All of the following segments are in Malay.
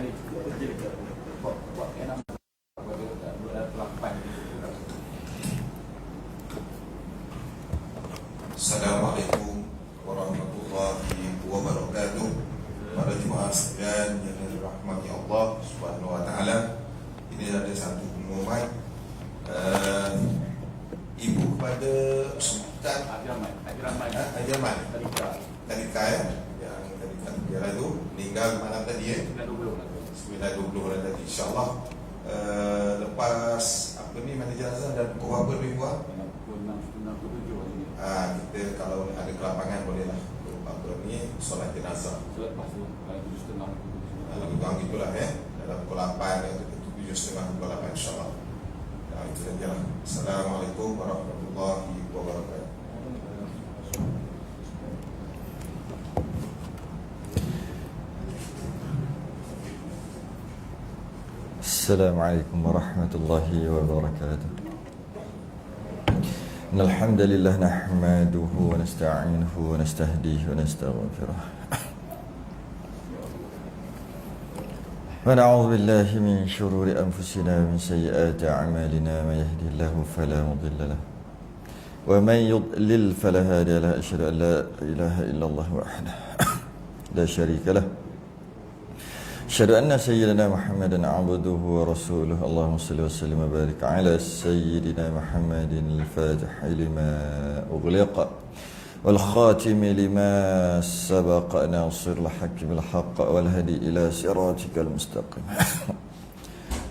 Assalamualaikum warahmatullahi wabarakatuh. Para jemaah sekalian yang dirahmati Allah Subhanahu wa taala. Ini ada satu pengumuman. Ibu kepada Sultan Haji Rahman Tadika ya, yang Tadika Negara itu meninggal malam tadi ya, 9.20 tadi, insyaAllah. Lepas apa ni mana jenazah dan pukul berapa lebih kurang? Kita kalau ada kelapangan bolehlah pukul ni solat jenazah. Lebih kurang gitulah ya, dalam pukul 8 atau 7.30 pukul 8 insyaAllah. Itu sajalah. Assalamualaikum warahmatullahi wabarakatuh. Assalamualaikum warahmatullahi wabarakatuh. Alhamdulillah nahmaduhu wa nasta'inuhu wa nastahdihi wa nastaghfiruh. Wa na'udzu billahi min shururi anfusina wa min sayyiati a'malina, may yahdihillahu fala mudilla lahu wa man yudlil fala hadiya lahu. Asyhadu an la ilaha illallah wahdahu la syarika lahu. Asyhadu anna sayyidina Muhammadan 'abduhu wa rasuluhu. Allahumma shalli wa sallim wa barik ala sayyidina Muhammadin al-fatih lima ughliqa wal khatim lima sabaqa nasiril haqqi bil haqq wal hadi ila siratikal mustaqim.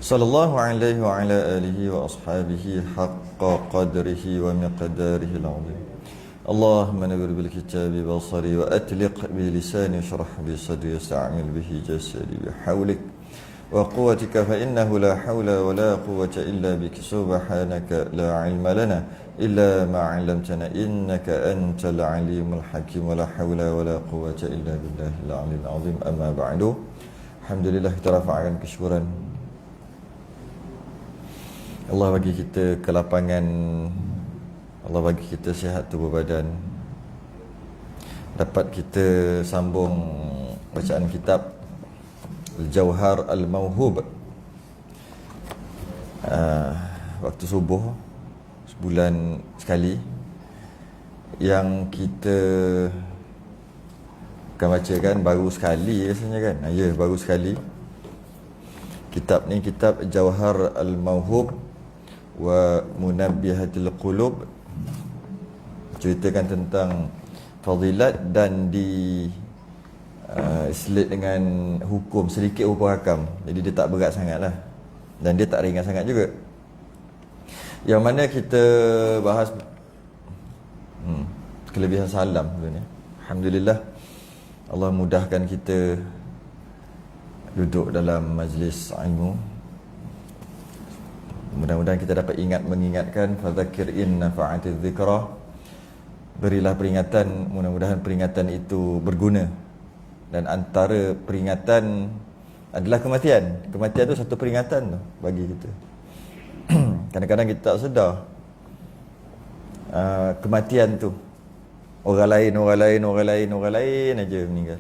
Sallallahu alaihi wa ala alihi wa ashabihi haqqa qadrihi wa miqdarihi al-'azim. Allahumma nawwir bil kitabi basari wa atliq bi lisani shrah bi sadri yasta'mil bihi jasadi bi hawlik wa quwwatika fa innahu la hawla wa la quwwata illa bik. Subhanaka la ilma lana illa ma 'allamtana innaka antal alimul hakim wa la hawla wa la quwwata illa billahil aliyyil azim. Amma ba'du. Alhamdulillah, kita rafa'kan kesyukuran Allah bagi kita kelapangan, Allah bagi kita sihat tubuh badan, dapat kita sambung bacaan kitab Al-Jawhar Al-Mawhub waktu subuh sebulan sekali, yang kita akan bacakan baru sekali rasanya kan. Ya, baru sekali. Kitab ni kitab Jawhar Al-Mawhub wa Munabbihatil Qulub, ceritakan tentang fadilat dan selit dengan hukum, sedikit hukum hakam. Jadi dia tak berat sangat lah, dan dia tak ringan sangat juga. Yang mana kita bahas kelebihan salam dulu ni. Alhamdulillah, Allah mudahkan kita duduk dalam majlis ilmu. Mudah-mudahan kita dapat mengingatkan, fadzakir in nafa'atiz dzikra. Berilah peringatan, mudah-mudahan peringatan itu berguna. Dan antara peringatan adalah kematian. Kematian itu satu peringatan tu bagi kita. Kadang-kadang kita tak sedar kematian tu. Orang lain aja meninggal.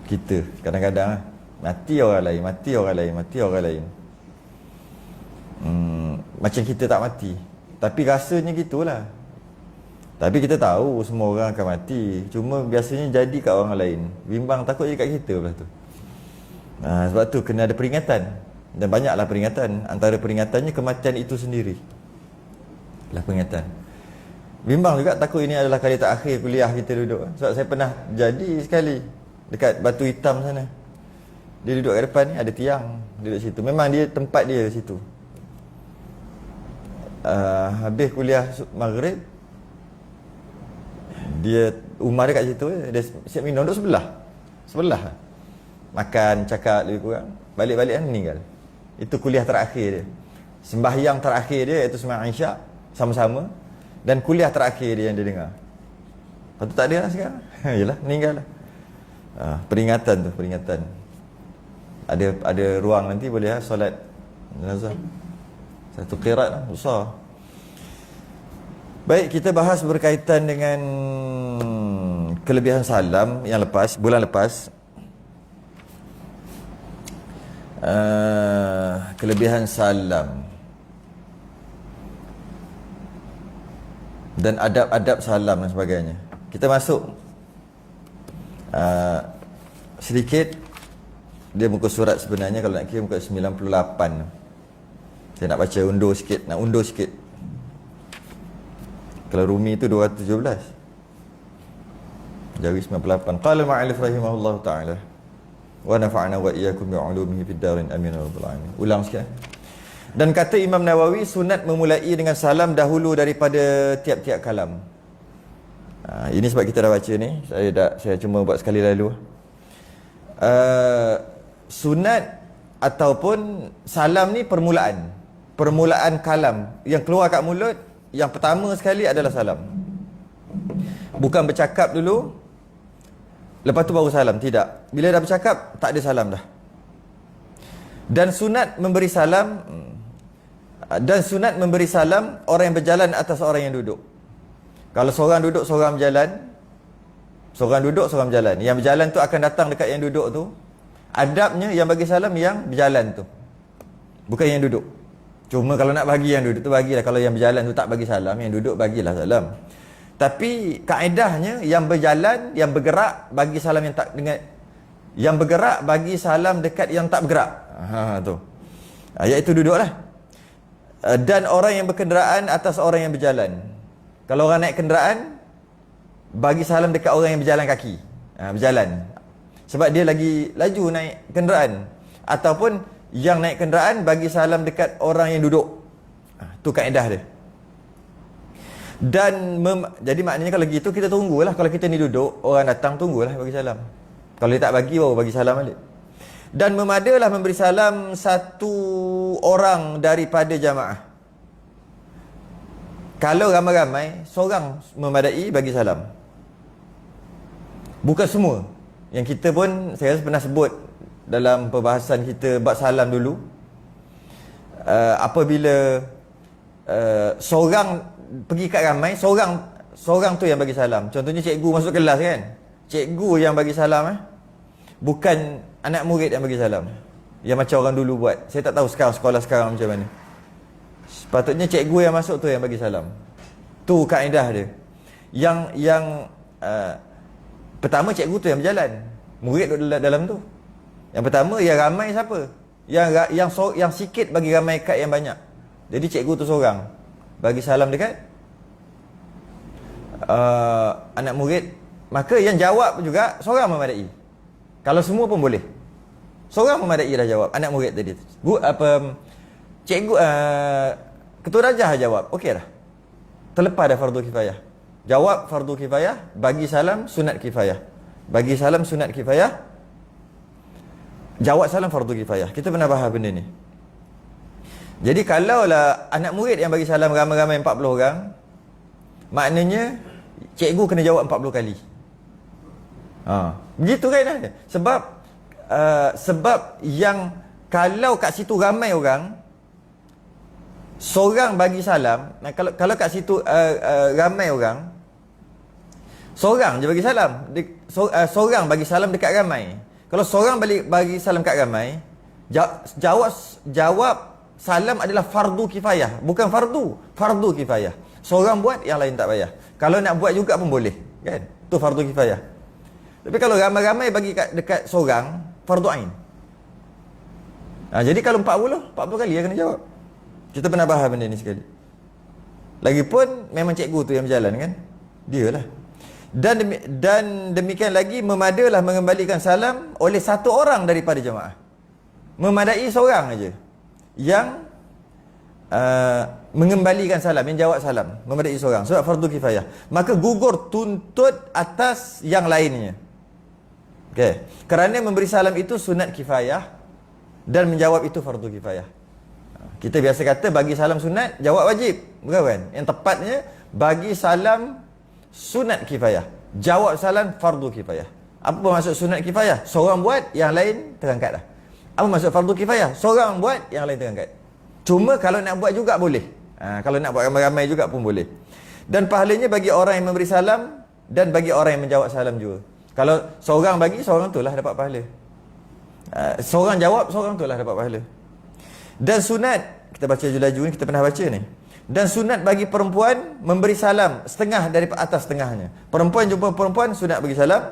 Kita kadang-kadang mati orang lain. Macam kita tak mati, tapi rasanya gitulah. Tapi kita tahu semua orang akan mati, cuma biasanya jadi kat orang lain. Bimbang takut je kat kita pula tu. Sebab tu kena ada peringatan. Dan banyaklah peringatan. Antara peringatannya kematian itu sendiri lah peringatan. Bimbang juga, takut ini adalah kali terakhir kuliah kita duduk. Sebab saya pernah jadi sekali dekat Batu Hitam sana. Dia duduk kat depan ni, ada tiang duduk situ. Memang dia tempat dia situ. Habis kuliah maghrib, dia rumah dia kat situ, dia siap minum, duduk sebelah makan, cakap lebih kurang, balik-balik kan meninggal. Itu kuliah terakhir dia, sembahyang terakhir dia, iaitu sembahyang Isyak sama-sama, dan kuliah terakhir dia yang dia dengar. Lepas tu tak ada lah sekarang. Yelah, meninggal lah. Peringatan tu, peringatan. Ada ruang nanti boleh solat jenazah. Satu qiraat lah, besar. Baik, kita bahas berkaitan dengan kelebihan salam yang lepas, bulan lepas. kelebihan salam dan adab-adab salam dan sebagainya. Kita masuk sedikit. Dia muka surat sebenarnya kalau nak kira muka 98. Saya nak baca undur sikit, nak undur sikit. Kalau Rumi itu 217. Jawi 98. Qala al-mu'allif rahimahullah ta'ala wa nafa'na wa iyyakum bi'ulumihi fid darin amin ya rabbal alamin. Ulang sikit. Dan kata Imam Nawawi, sunat memulai dengan salam dahulu daripada tiap-tiap kalam. Ini sebab kita dah baca ni. Saya cuma buat sekali lalu. Sunat ataupun salam ni permulaan kalam yang keluar kat mulut. Yang pertama sekali adalah salam. Bukan bercakap dulu, lepas tu baru salam. Tidak. Bila dah bercakap, tak ada salam dah. Dan sunat memberi salam orang yang berjalan atas orang yang duduk. Kalau seorang duduk, seorang berjalan. Seorang duduk, seorang berjalan. Yang berjalan tu akan datang dekat yang duduk tu. Adabnya yang bagi salam yang berjalan tu, bukan yang duduk. Cuma kalau nak bagi yang duduk tu, bagilah. Kalau yang berjalan tu tak bagi salam, yang duduk bagilah salam. Tapi kaedahnya yang berjalan, yang bergerak bagi salam yang tak dengan, yang bergerak bagi salam dekat yang tak bergerak. Tu. Iaitu duduklah. Dan orang yang berkenderaan atas orang yang berjalan. Kalau orang naik kenderaan, bagi salam dekat orang yang berjalan kaki. Berjalan. Sebab dia lagi laju naik kenderaan. Ataupun yang naik kenderaan bagi salam dekat orang yang duduk. Tu kaedah dia. Dan jadi maknanya kalau gitu kita tunggulah. Kalau kita ni duduk, orang datang tunggulah bagi salam. Kalau dia tak bagi, baru bagi salam balik. Dan memadalah memberi salam satu orang daripada jamaah. Kalau ramai-ramai, seorang memadai bagi salam. Bukan semua. Yang kita pun, saya rasa pernah sebut dalam perbahasan kita bab salam dulu. Apabila seorang pergi kat ramai, seorang tu yang bagi salam. Contohnya cikgu masuk kelas kan, cikgu yang bagi salam bukan anak murid yang bagi salam. Yang macam orang dulu buat. Saya tak tahu sekarang sekolah sekarang macam mana. Sepatutnya cikgu yang masuk tu yang bagi salam. Tu kaedah dia. Yang pertama cikgu tu yang berjalan, murid duduk dalam tu. Yang pertama yang ramai siapa? Yang sikit bagi ramai kat yang banyak. Jadi cikgu tu seorang bagi salam dekat anak murid, maka yang jawab juga seorang memadai. Kalau semua pun boleh. Seorang memadai dah jawab, anak murid tadi. Cikgu ketua rajah jawab, okey dah. Terlepas dah fardu kifayah. Jawab fardu kifayah, bagi salam sunat kifayah. Bagi salam sunat kifayah, jawab salam fardu kifayah. Kita pernah bahas benda ni. Jadi kalaulah anak murid yang bagi salam ramai-ramai 40 orang, maknanya cikgu kena jawab 40 kali. Begitu kan dah. Sebab yang kalau kat situ ramai orang, seorang bagi salam, kalau kat situ ramai orang, seorang je bagi salam. Seorang bagi salam dekat ramai. Kalau seorang bagi salam kat ramai, jawab salam adalah fardu kifayah, bukan fardu kifayah. Seorang buat, yang lain tak payah. Kalau nak buat juga pun boleh, kan? Tu fardu kifayah. Tapi kalau ramai-ramai bagi dekat seorang, fardu ain. Jadi kalau 40 kali dia kena jawab. Kita pernah bahas benda ni sekali. Lagipun memang cikgu tu yang berjalan kan, dia lah. Dan demikian lagi memadalah mengembalikan salam oleh satu orang daripada jemaah. Memadai seorang aja yang mengembalikan salam, yang jawab salam, memadai seorang. Sebab fardu kifayah. Maka gugur tuntut atas yang lainnya. Okey. Kerana memberi salam itu sunat kifayah dan menjawab itu fardu kifayah. Kita biasa kata bagi salam sunat, jawab wajib. Bukan kan? Yang tepatnya bagi salam sunat kifayah, jawab salam fardu kifayah. Apa maksud sunat kifayah? Seorang buat, yang lain terangkat dah. Apa maksud fardu kifayah? Seorang buat, yang lain terangkat. Cuma kalau nak buat juga boleh. Kalau nak buat ramai-ramai juga pun boleh. Dan pahalanya bagi orang yang memberi salam dan bagi orang yang menjawab salam juga. Kalau seorang bagi, seorang tu lah dapat pahala. Seorang jawab, seorang tu lah dapat pahala. Dan sunat, kita baca laju ni, kita pernah baca ni. Dan sunat bagi perempuan memberi salam setengah dari atas setengahnya. Perempuan jumpa perempuan, sunat bagi salam.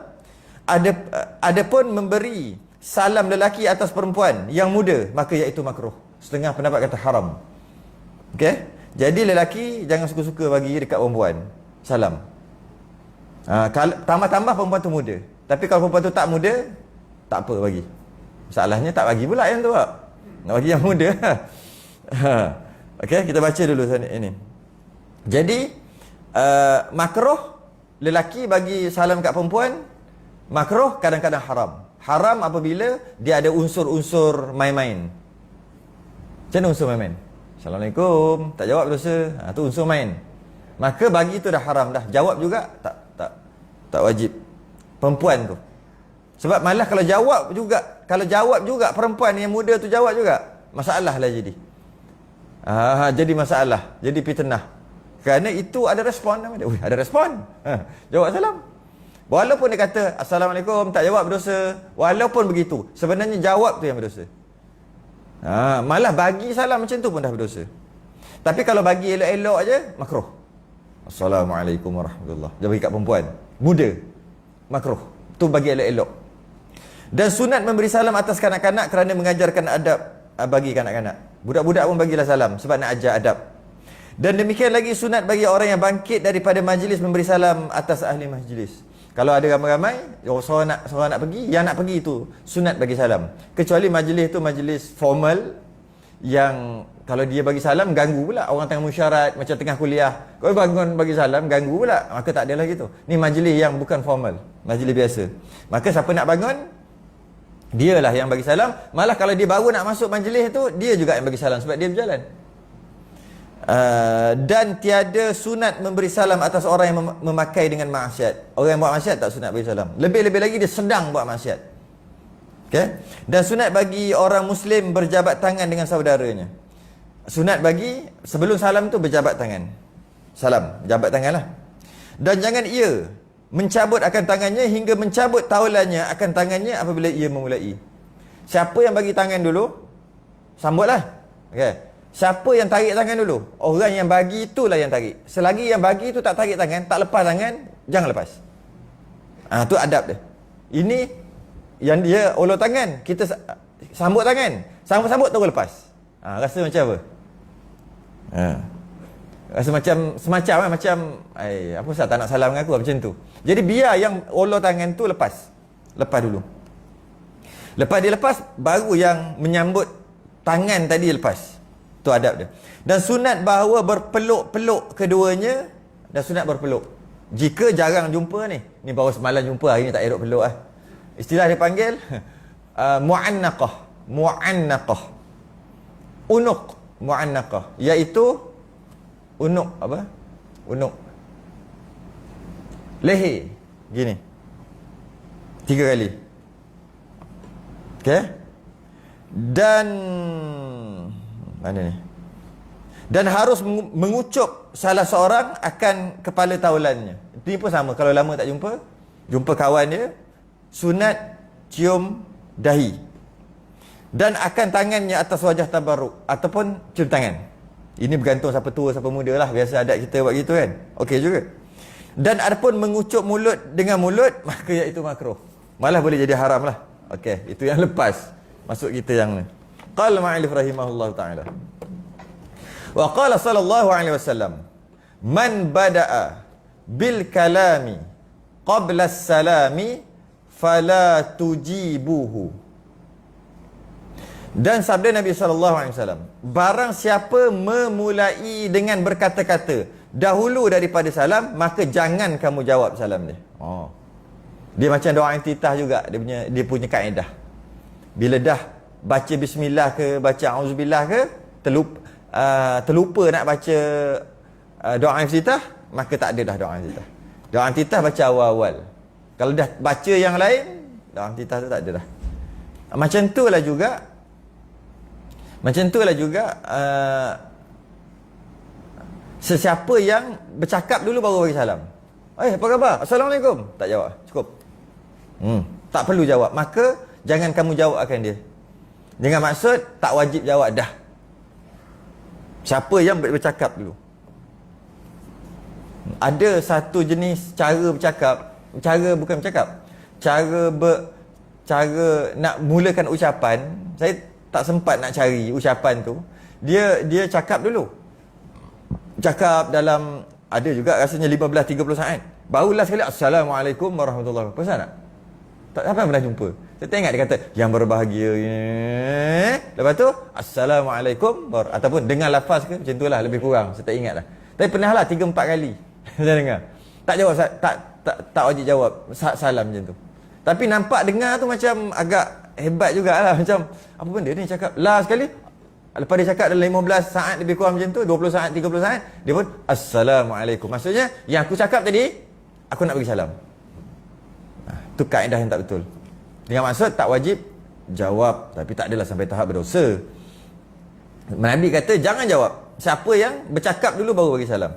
Ada pun memberi salam lelaki atas perempuan yang muda, maka iaitu makruh. Setengah pendapat kata haram. Okey? Jadi lelaki jangan suka-suka bagi dekat perempuan salam. Tambah-tambah perempuan tu muda. Tapi kalau perempuan tu tak muda, tak apa bagi. Masalahnya tak bagi pula yang tu tak. Nak bagi yang muda. Okey, kita baca dulu ini. Jadi makruh lelaki bagi salam kat perempuan, makruh kadang-kadang haram. Haram apabila dia ada unsur-unsur main-main. Macam mana unsur main-main? Assalamualaikum, tak jawab dosa. Tu unsur main. Maka bagi tu dah haram dah. Jawab juga tak wajib. Perempuan tu. Sebab malah kalau jawab juga perempuan yang muda tu jawab juga, masalah lah jadi. Jadi masalah, jadi fitnah. Kerana itu ada respon nama dia. Ada respon. Jawab salam. Walaupun dia kata Assalamualaikum, tak jawab berdosa. Walaupun begitu, sebenarnya jawab tu yang berdosa. Malah bagi salam macam tu pun dah berdosa. Tapi kalau bagi elok-elok aja, makruh. Assalamualaikum warahmatullahi. Dia bagi kat perempuan muda, makruh. Tu bagi elok-elok. Dan sunat memberi salam atas kanak-kanak kerana mengajarkan adab bagi kanak-kanak. Budak-budak pun bagilah salam sebab nak ajar adab. Dan demikian lagi sunat bagi orang yang bangkit daripada majlis memberi salam atas ahli majlis. Kalau ada ramai-ramai, seorang nak pergi, yang nak pergi itu sunat bagi salam. Kecuali majlis tu majlis formal yang kalau dia bagi salam ganggu pula orang tengah musyarat macam tengah kuliah. Kau bangun bagi salam ganggu pula. Maka tak adalah gitu. Ni majlis yang bukan formal, majlis biasa. Maka siapa nak bangun, dialah yang bagi salam. Malah kalau dia baru nak masuk majlis tu, dia juga yang bagi salam sebab dia berjalan. Dan tiada sunat memberi salam atas orang yang memakai dengan maksiat. Orang yang buat maksiat tak sunat bagi salam. Lebih-lebih lagi dia sedang buat maksiat. Okay? Dan sunat bagi orang Muslim berjabat tangan dengan saudaranya. Sunat bagi sebelum salam tu berjabat tangan. Salam, jabat tangan lah. Dan jangan ia mencabut akan tangannya hingga mencabut taulannya akan tangannya apabila ia memulai. Siapa yang bagi tangan dulu, sambutlah. Okay. Siapa yang tarik tangan dulu? Orang yang bagi itulah yang tarik. Selagi yang bagi itu tak tarik tangan, tak lepas tangan, jangan lepas. Tu adab dia. Ini yang dia ulur tangan, kita sambut tangan. Sambut-sambut terus lepas. Rasa macam apa? Rasa semacam apa sah tak nak salam dengan aku macam tu. Jadi biar yang ulur tangan tu lepas. Lepas dulu. Lepas dia lepas, baru yang menyambut tangan tadi lepas. Tu adab dia. Dan sunat bahawa berpeluk-peluk keduanya. Dan sunat berpeluk. Jika jarang jumpa ni baru semalam jumpa, hari ni tak elok peluk . Istilah dia panggil mu'annaqah. Mu'annaqah. Unuq mu'annaqah, iaitu unuq apa? Unuq leher gini 3 kali. Okey? Dan mana ni? Dan harus mengucup salah seorang akan kepala taulannya. Ini pun sama, kalau lama tak jumpa kawan dia, sunat cium dahi. Dan akan tangannya atas wajah tabarruk ataupun cium tangan. Ini bergantung siapa tua siapa muda lah. Biasa adat kita buat gitu kan. Okey juga. Dan adapun mengucup mulut dengan mulut, maka iaitu makruh. Malah boleh jadi haram lah. Okey, itu yang lepas. Masuk kita yang ni. Qala ma'alif rahimahullah ta'ala. Wa qala sallallahu alaihi wasallam, man bada'a bil kalami qabla as-salami fala tujibuhu. Dan sabda Nabi SAW, barang siapa memulai dengan berkata-kata dahulu daripada salam, maka jangan kamu jawab salam dia. Dia macam doa intitah juga, dia punya kaedah. Bila dah baca bismillah ke, baca auzubillah ke, terlupa nak baca doa intitah, maka tak ada dah doa intitah. Doa intitah baca awal-awal. Kalau dah baca yang lain, doa intitah tu tak ada dah. Macam itulah juga sesiapa yang bercakap dulu baru bagi salam. Apa khabar? Assalamualaikum. Tak jawab. Cukup. Tak perlu jawab. Maka jangan kamu jawab akan dia. Dengan maksud tak wajib jawab dah. Siapa yang bercakap dulu. Ada satu jenis cara bercakap, cara bukan bercakap, cara nak mulakan ucapan, saya tak sempat nak cari ucapan tu. Dia cakap dulu. Cakap dalam, ada juga rasanya 15-30 saat. Barulah sekali Assalamualaikum warahmatullahi wabarakatuh. Pasal tak sampai pernah jumpa. Saya ingat dia kata yang berbahagia. Lepas tu Assalamualaikum ataupun dengan lafaz ke macam itulah, lebih kurang. Saya tak ingat dah. Tapi pernah lah 3-4 kali saya dengar. Tak jawab, tak wajib jawab salam macam tu. Tapi nampak dengar tu macam agak hebat jugalah. Macam apa benda ni cakap. Last sekali lepas dia cakap dalam 15 saat lebih kurang macam tu, 20 saat, 30 saat, dia pun Assalamualaikum. Maksudnya yang aku cakap tadi, aku nak bagi salam. Itu kaedah yang tak betul. Dengan maksud tak wajib jawab, tapi tak adalah sampai tahap berdosa. Nabi kata jangan jawab. Siapa yang bercakap dulu baru bagi salam.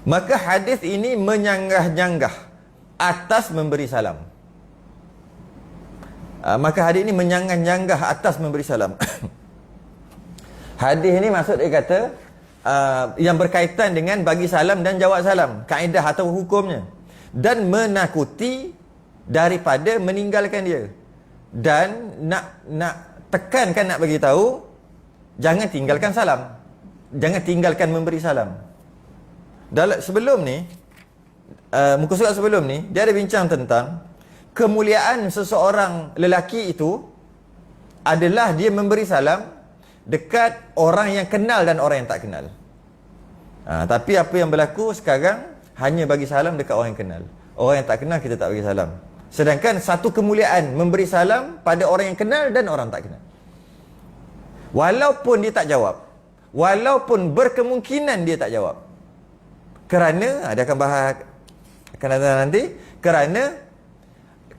Maka hadis ini menyanggah-nyanggah atas memberi salam. Maka hadis ini menyanggah-nyanggah atas memberi salam. Hadis ini maksud dia kata yang berkaitan dengan bagi salam dan jawab salam, kaedah atau hukumnya, dan menakuti daripada meninggalkan dia, dan nak tekankan, nak bagi tahu jangan tinggalkan salam, jangan tinggalkan memberi salam. Dalam sebelum ni muka surat sebelum ni dia ada bincang tentang kemuliaan seseorang lelaki itu adalah dia memberi salam dekat orang yang kenal dan orang yang tak kenal. Tapi apa yang berlaku sekarang, hanya bagi salam dekat orang yang kenal. Orang yang tak kenal kita tak bagi salam. Sedangkan satu kemuliaan memberi salam pada orang yang kenal dan orang tak kenal. Walaupun dia tak jawab, walaupun berkemungkinan dia tak jawab, kerana dia akan bahas akan datang nanti, kerana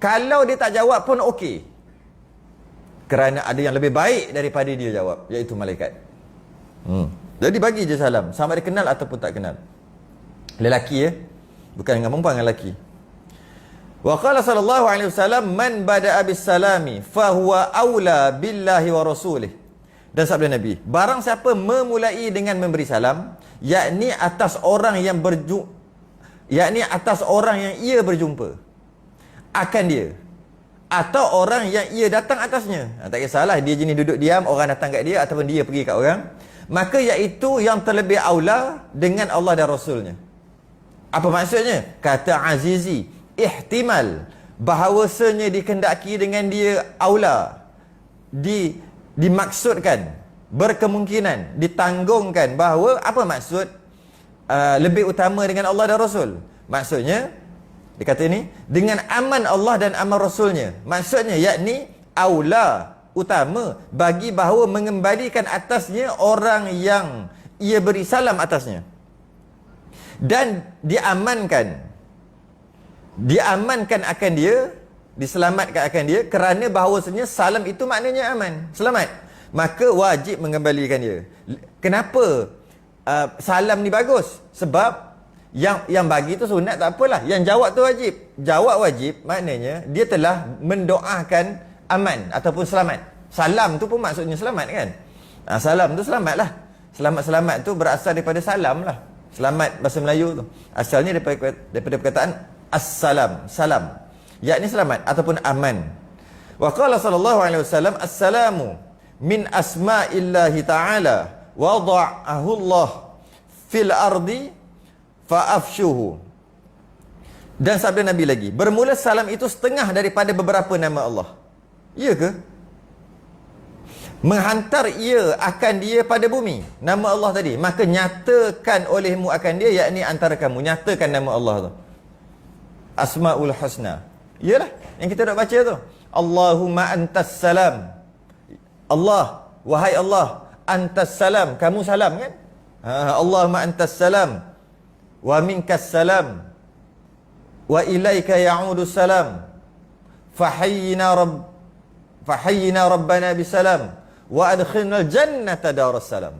kalau dia tak jawab pun okey, kerana ada yang lebih baik daripada dia jawab, iaitu malaikat. Jadi bagi je salam, sama ada kenal ataupun tak kenal. Lelaki ya, bukan dengan perempuan, dengan lelaki. Wa qala sallallahu alaihi wasallam man bada'a bis salami fa huwa aula billahi wa rasulih. Dan sabda Nabi, barang siapa memulai dengan memberi salam, yakni atas orang yang ia berjumpa akan dia, atau orang yang ia datang atasnya. Tak kisahlah dia jenis duduk diam, orang datang kat dia ataupun dia pergi kat orang, maka iaitu yang terlebih aula dengan Allah dan Rasulnya. Apa maksudnya? Kata Azizi, ihtimal, bahawasanya dikendaki dengan dia aula, dimaksudkan, berkemungkinan, ditanggungkan bahawa, apa maksud lebih utama dengan Allah dan Rasul? Maksudnya dia kata ni dengan aman Allah dan aman Rasulnya. Maksudnya yakni aula, utama bagi bahawa mengembalikan atasnya orang yang ia beri salam atasnya, dan diamankan akan dia, diselamatkan akan dia, kerana bahawasanya salam itu maknanya aman, selamat, maka wajib mengembalikan dia. Kenapa salam ni bagus? Sebab yang bagi tu sunat tak apalah, yang jawab tu wajib. Jawab wajib maknanya dia telah mendoakan aman ataupun selamat. Salam tu pun maksudnya selamat kan. Salam tu selamat lah. Selamat tu berasal daripada salam lah. Selamat bahasa Melayu tu asalnya daripada perkataan assalam, salam, yakni selamat ataupun aman. Wa qala sallallahu alaihi wasallam assalamu min asma'illahi ta'ala wada'ahu Allah fil ardi fa'afshuhu. Dan sabda Nabi lagi, bermula salam itu setengah daripada beberapa nama Allah. Ya ke? Menghantar ia akan dia pada bumi, nama Allah tadi, maka nyatakan olehmu akan dia, yakni antara kamu, nyatakan nama Allah tu, Asmaul Husna. Yalah yang kita nak baca tu, Allahumma antas salam, Allah, wahai Allah, antas salam, kamu salam kan? Allahumma antas salam wa minkas salam wa ilaika ya'udu salam fahayyina rabbana bisalam wa adkhilnal jannata daras salam.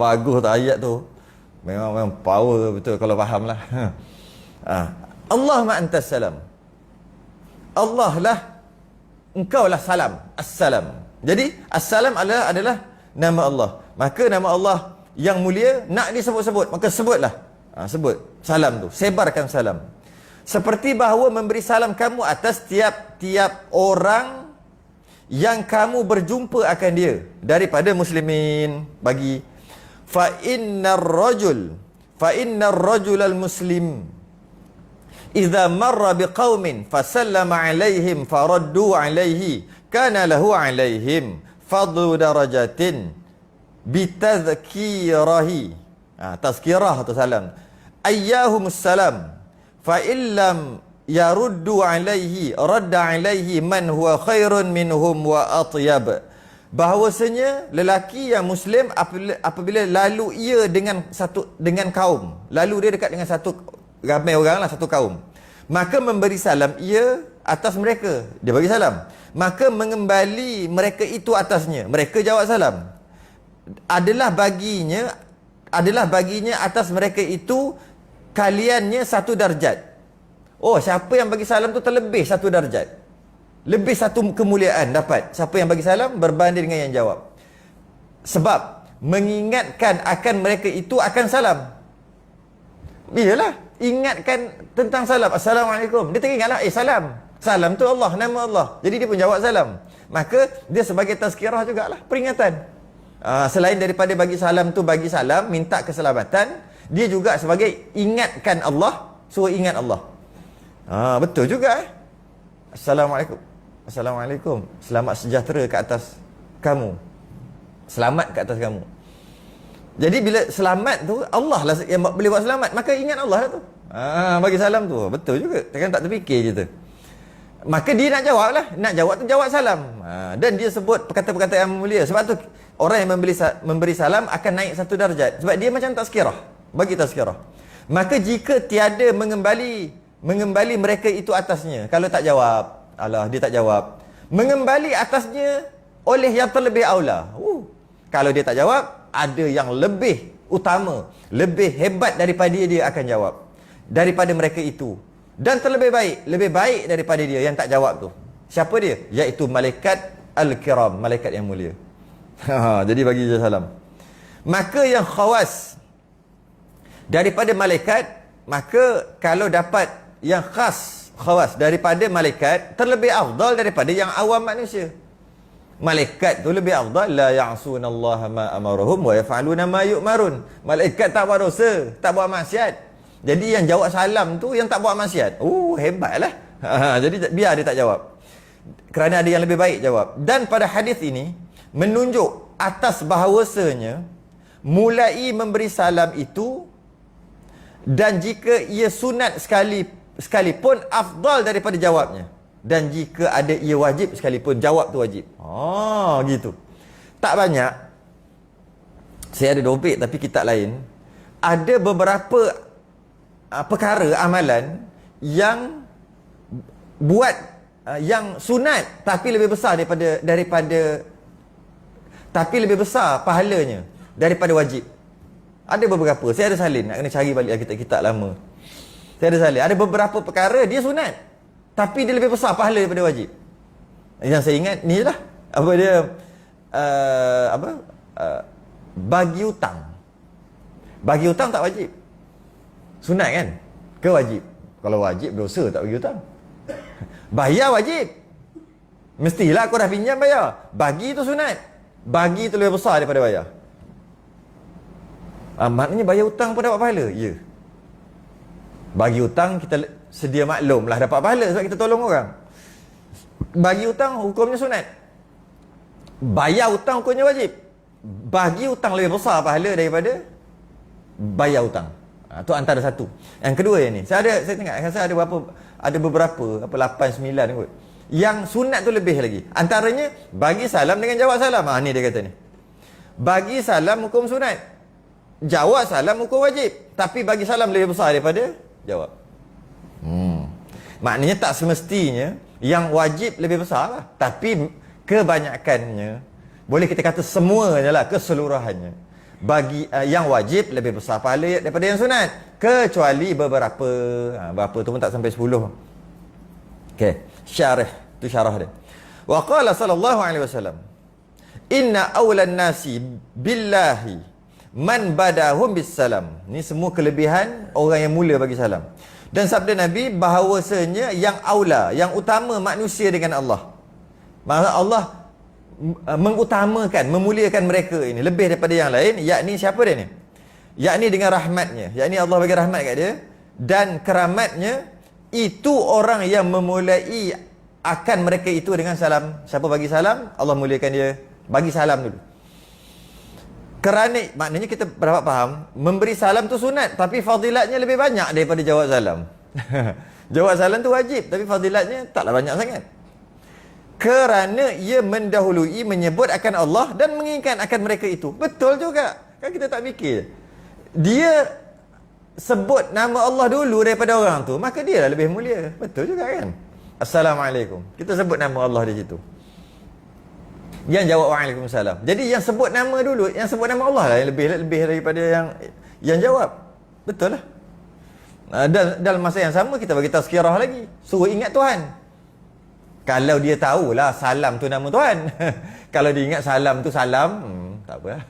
Bagus tu ayat tu. Memang power betul kalau faham lah. Allahumma antas salam, Allah lah engkaulah salam. Assalam. Jadi assalam adalah nama Allah. Maka nama Allah yang mulia nak disebut-sebut, maka sebutlah. Sebut salam tu, sebarkan salam. Seperti bahawa memberi salam kamu atas tiap-tiap orang yang kamu berjumpa akan dia daripada muslimin. Bagi fa innar rajulal muslim idza marra biqaumin fasallama alaihim faraddu alaihi kana lahu alaihim fadlu darajatin bitazkirahi. Tazkirah atau salam. Ayyahumus salam fa illam yaruddu alaihi radda alaihi man huwa khairun minhum wa atyab. Bahawasanya lelaki yang muslim apabila lalu ia dengan kaum, lalu dia dekat dengan satu ramai orang lah, satu kaum, maka memberi salam ia atas mereka, dia bagi salam, maka mengembali mereka itu atasnya, mereka jawab salam, adalah baginya atas mereka itu kaliannya satu darjat. Oh, siapa yang bagi salam tu terlebih satu darjat, lebih satu kemuliaan dapat siapa yang bagi salam berbanding dengan yang jawab. Sebab mengingatkan akan mereka itu akan salam. Iyalah, ingatkan tentang salam. Assalamualaikum. Dia teringatlah, salam. Salam tu Allah, nama Allah. Jadi dia pun jawab salam. Maka dia sebagai tazkirah jugalah, peringatan. Selain daripada bagi salam tu bagi salam, minta keselamatan, dia juga sebagai ingatkan Allah, suruh ingat Allah. Betul juga Assalamualaikum. Assalamualaikum. Selamat sejahtera ke atas kamu. Selamat ke atas kamu. Jadi bila selamat tu Allah lah yang boleh buat selamat, maka ingat Allah lah tu. Bagi salam tu. Betul juga. Takkan tak terfikir kita. Maka dia nak jawab lah. Nak jawab tu jawab salam. Dan dia sebut perkataan-perkataan yang mulia. Sebab tu orang yang memberi salam akan naik satu darjat. Sebab dia macam tazkirah. Bagi tazkirah. Maka jika tiada mengembali mereka itu atasnya, kalau tak jawab, dia tak jawab, mengembali atasnya oleh yang terlebih aula. Kalau dia tak jawab, ada yang lebih utama, lebih hebat daripada dia akan jawab daripada mereka itu, dan terlebih baik, lebih baik daripada dia yang tak jawab tu. Siapa dia? Iaitu malaikat al-kiram, malaikat yang mulia. Jadi bagi je salam. Maka yang khawas daripada malaikat, maka kalau dapat yang khas, khawas daripada malaikat, terlebih afdal daripada yang awam manusia. Malaikat tu lebih afdal. La ya'sunallaha ma amarahum wa yaf'aluna ma yu'marun. Malaikat tak buat dosa, tak buat maksiat. Jadi yang jawab salam tu yang tak buat maksiat. Hebatlah. Jadi biar dia tak jawab, kerana ada yang lebih baik jawab. Dan pada hadis ini menunjuk atas bahawasanya mulai memberi salam itu, dan jika ia sunat sekalipun afdal daripada jawabnya, dan jika ada ia wajib sekalipun, jawab tu wajib. Gitu. Tak banyak. Saya ada topik tapi kitab lain. Ada beberapa perkara amalan yang buat yang sunat tapi lebih besar daripada tapi lebih besar pahalanya daripada wajib. Ada beberapa. Saya ada salin, nak kena cari balik kitab-kitab lama. Saya ada salin. Ada beberapa perkara dia sunat tapi dia lebih besar pahala daripada wajib. Yang saya ingat ni lah, bagi hutang. Bagi hutang tak wajib. Sunat kan? Ke wajib? Kalau wajib dosa tak bagi hutang. Bayar wajib. Mestilah aku dah pinjam bayar. Bagi tu sunat. Bagi tu lebih besar daripada bayar. Maknanya bayar hutang pun dapat pahala? Ya. Bagi hutang kita sedia maklum lah dapat pahala sebab kita tolong orang. Bagi hutang hukumnya sunat. Bayar hutang hukumnya wajib. Bagi hutang lebih besar pahala daripada bayar hutang. Tu antara satu. Yang kedua yang ni, saya tengok saya ada beberapa 8 9 kot. Yang sunat tu lebih lagi. Antaranya bagi salam dengan jawab salam. Ni dia kata ni. Bagi salam hukum sunat. Jawab salam hukum wajib. Tapi bagi salam lebih besar daripada jawab. Maknanya tak semestinya yang wajib lebih besar lah. Tapi kebanyakannya, boleh kita kata semuanya lah, keseluruhannya, bagi yang wajib lebih besar pahala daripada yang sunat. Kecuali beberapa. Berapa tu pun tak sampai 10. Okey, syarah. Tu syarah dia. Wa qala sallallahu alaihi wasallam, inna awlan nasi billahi man badahum bis salam. Ni semua kelebihan orang yang mula bagi salam. Dan sabda Nabi bahawasanya yang aula, yang utama manusia dengan Allah. Maksud Allah mengutamakan, memuliakan mereka ini lebih daripada yang lain, yakni siapa dia ni? Yakni dengan rahmatnya, yakni Allah bagi rahmat kat dia dan keramatnya, itu orang yang memulai akan mereka itu dengan salam. Siapa bagi salam, Allah muliakan dia. Bagi salam dulu. Kerana maknanya kita dapat faham, memberi salam tu sunat, tapi fadilatnya lebih banyak daripada jawab salam. Jawab salam tu wajib, tapi fadilatnya taklah banyak sangat. Kerana ia mendahului menyebut akan Allah dan mengingatkan akan mereka itu. Betul juga. Kan kita tak fikir. Dia sebut nama Allah dulu daripada orang tu, maka dia lah lebih mulia. Betul juga kan? Assalamualaikum. Kita sebut nama Allah di situ. Yang jawab waalaikumsalam. Jadi yang sebut nama dulu, yang sebut nama Allah lah yang lebih daripada yang jawab. Betul lah. Dan dalam masa yang sama kita bagi tazkirah lagi. Suruh ingat Tuhan. Kalau dia tahulah salam tu nama Tuhan. Kalau dia ingat salam tu salam, tak apa lah.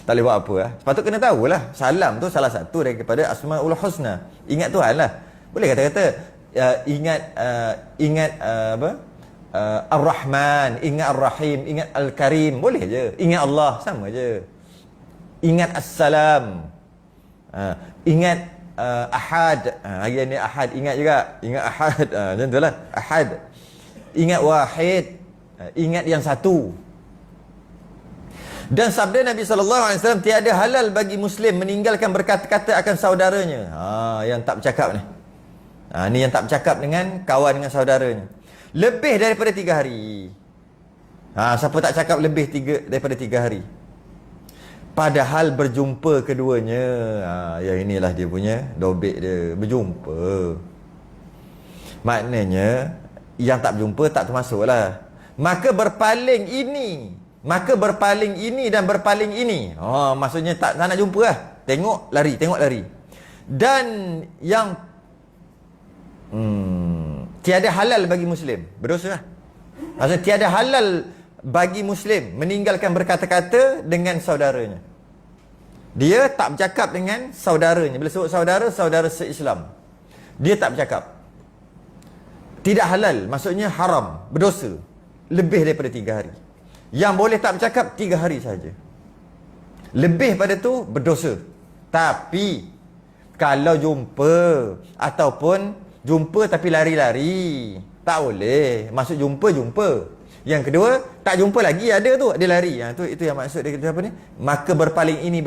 Tak boleh buat apa lah. Sepatut kena tahulah salam tu salah satu daripada Asmaul Husna. Ingat Tuhan lah. Boleh kata-kata ingat apa? Ar-Rahman, ingat Ar-Rahim, ingat Al-Karim, boleh je. Ingat Allah, sama je. Ingat As-Salam, ingat Ahad, hari ni Ahad, ingat juga. Ingat Ahad, macam tu lah, Ahad. Ingat Wahid, ingat yang satu. Dan sabda Nabi SAW, tiada halal bagi Muslim meninggalkan berkata-kata akan saudaranya. Yang tak bercakap ni. Ni yang tak bercakap dengan kawan, dengan saudaranya lebih daripada 3 hari. Siapa tak cakap lebih daripada 3 hari. Padahal berjumpa keduanya. Ya inilah dia punya dobek dia. Berjumpa. Maknanya yang tak berjumpa tak termasuk lah. Maka berpaling ini dan berpaling ini. Maksudnya tak nak jumpa lah. Tengok lari. Dan yang tiada halal bagi Muslim, berdosa lah. Maksudnya tiada halal bagi Muslim meninggalkan berkata-kata dengan saudaranya. Dia tak bercakap dengan saudaranya. Bila sebut saudara se-Islam, dia tak bercakap. Tidak halal, maksudnya haram, berdosa. Lebih daripada 3 hari. Yang boleh tak bercakap 3 hari saja. Lebih pada tu berdosa. Tapi kalau jumpa ataupun jumpa tapi lari-lari, tak boleh. Maksud jumpa. Yang kedua, tak jumpa lagi, ada lari. Itu yang maksud dia kata apa ni? Maka berpaling ini.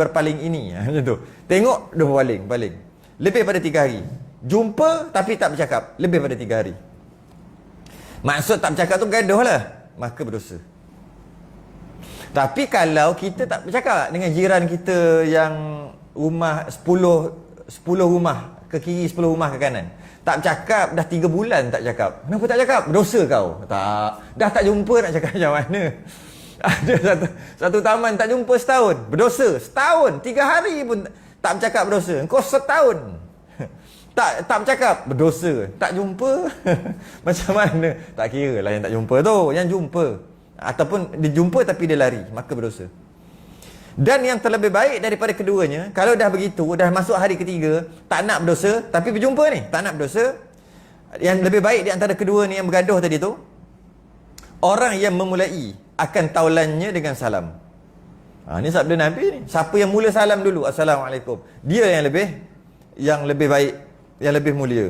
Macam tu. Tengok dia berpaling. Lebih pada 3 hari. Jumpa tapi tak bercakap, lebih pada 3 hari. Maksud tak bercakap tu gaduh lah, maka berdosa. Tapi kalau kita tak bercakap dengan jiran kita yang rumah 10 rumah ke kiri, 10 rumah ke kanan, tak bercakap dah 3 bulan tak cakap. Kenapa tak cakap? Berdosa kau. Tak. Dah tak jumpa nak cakap macam mana? Ada satu taman tak jumpa setahun. Berdosa. Setahun. 3 hari pun tak bercakap, berdosa. Kau setahun tak bercakap, berdosa. Tak jumpa. Macam mana? Tak kira lah yang tak jumpa tu. Yang jumpa. Ataupun dia jumpa tapi dia lari, maka berdosa. Dan yang terlebih baik daripada keduanya, kalau dah begitu, dah masuk hari ketiga, tak nak berdosa, tapi berjumpa ni, tak nak berdosa, yang lebih baik di antara kedua ni yang bergaduh tadi tu, orang yang memulai akan taulannya dengan salam. Ni sabda Nabi ni. Siapa yang mula salam dulu, Assalamualaikum, dia yang lebih baik, yang lebih mulia.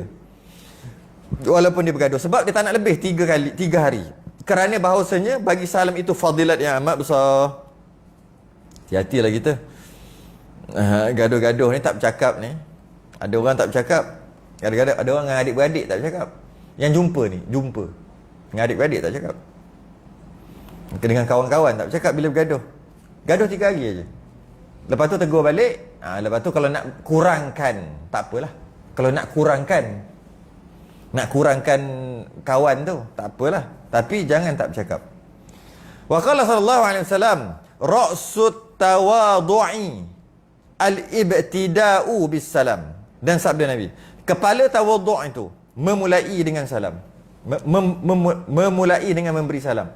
Walaupun dia bergaduh, sebab dia tak nak lebih 3 hari. Kerana bahawasanya bagi salam itu fadilat yang amat besar. Hati-hatilah kita. Gaduh-gaduh ni tak bercakap ni. Ada orang tak bercakap. Kadang-kadang ada orang dengan adik-beradik tak bercakap. Yang jumpa ni, jumpa. Dengan adik-beradik tak bercakap. Dengan kawan-kawan tak bercakap bila bergaduh. Gaduh 3 hari aja. Lepas tu tegur balik. Lepas tu kalau nak kurangkan, tak apalah. Kalau nak kurangkan kawan tu, tak apalah. Tapi jangan tak bercakap. Wa qala sallallahu alaihi wasallam, ra'sut tawadhu'i al-ibtida'u bis salam. Dan sabda Nabi, kepala tawadhu' itu memulai dengan salam. memulai dengan memberi salam.